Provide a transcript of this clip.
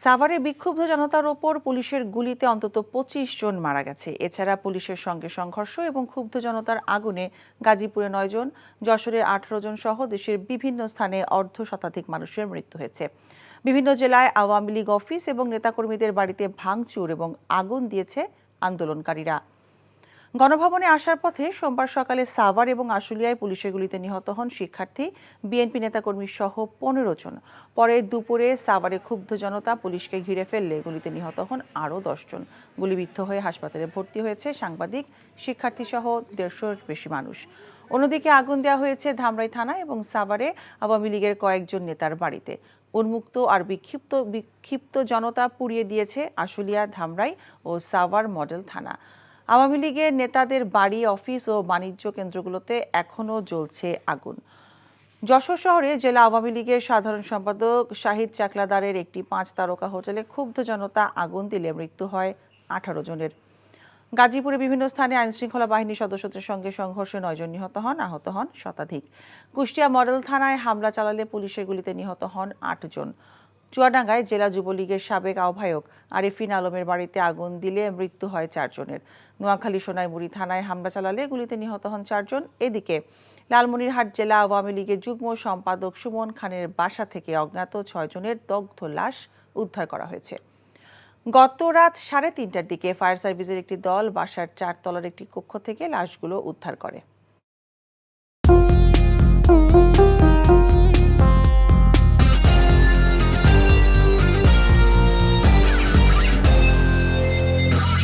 সাভারে বিক্ষুব্ধ জনতার ওপর পুলিশের গুলিতে অন্তত ২৫ জন মারা গেছে। এছাড়া পুলিশের সঙ্গে সংঘর্ষ এবং ক্ষুব্ধ জনতার আগুনে গাজীপুরে ৯ জন, যশোরে ১৮ জন সহ দেশের বিভিন্ন স্থানে অর্ধশতাধিক মানুষের মৃত্যু হয়েছে। বিভিন্ন জেলায় আওয়ামী লীগ অফিস এবং নেতাকর্মীদের বাড়িতে ভাঙচুর এবং আগুন দিয়েছে আন্দোলনকারীরা। গণভবনে আসার পথে সোমবার সকালে সাভার এবং আশুলিয়ায় পুলিশের গুলিতে নিহত হন শিক্ষার্থী, বিএনপি নেতাকর্মী সহ ১৫ জন। পরে দুপুরে সাভারে ক্ষুব্ধ জনতা পুলিশকে ঘিরে ফেললে গুলিতে নিহত হন আরও ১০ জন। গুলিবিদ্ধ হয়ে হাসপাতালে ভর্তি হয়েছে সাংবাদিক, শিক্ষার্থী সহ ১৫০-এর বেশি মানুষ। অন্যদিকে আগুন দেওয়া হয়েছে ধামরাই থানা এবং সাভারে আওয়ামী লীগের কয়েকজন নেতার বাড়িতে। উন্মুক্ত আর বিক্ষিপ্ত জনতা পুড়িয়ে দিয়েছে আশুলিয়া, ধামরাই ও সাভার মডেল থানা। আওয়ামী লীগের নেতাদের বাড়ি, অফিস ও বাণিজ্য কেন্দ্রগুলোতে এখনও জ্বলছে আগুন। যশোর শহরে জেলা আওয়ামী লীগের সাধারণ সম্পাদক শাহিদ চাকলাদারের একটি ৫ তারকা হোটেলে ক্ষুব্ধ জনতা আগুন দিলে মৃত্যু হয় ১৮ জনের। গাজীপুরে বিভিন্ন স্থানে আইনশৃঙ্খলা বাহিনীর সদস্যদের সঙ্গে সংঘর্ষে ৯ জন নিহত হন, আহত হন শতাধিক। কুষ্টিয়া মডেল থানায় হামলা চালালে পুলিশের গুলিতে নিহত হন ৮ জন। চুয়াডাঙ্গায় জেলা যুবলীগের সাবেক আহ্বায়ক আরিফিন আলমের বাড়িতে আগুন দিলে মৃত্যু হয় ৪ জনের। নোয়াখালী সোনাইমুড়ি থানায় হামলা চালালে গুলিতে নিহত হন ৪ জন। এদিকে লালমনিরহাট জেলা আওয়ামী লীগের যুগ্ম সম্পাদক সুমন খানের বাসা থেকে অজ্ঞাত ৬ জনের দগ্ধ লাশ উদ্ধার করা হয়েছে। গত রাত ৩:৩০টার দিকে ফায়ার সার্ভিসের একটি দল বাসার ৪ তলার একটি কক্ষ থেকে লাশগুলো উদ্ধার করে।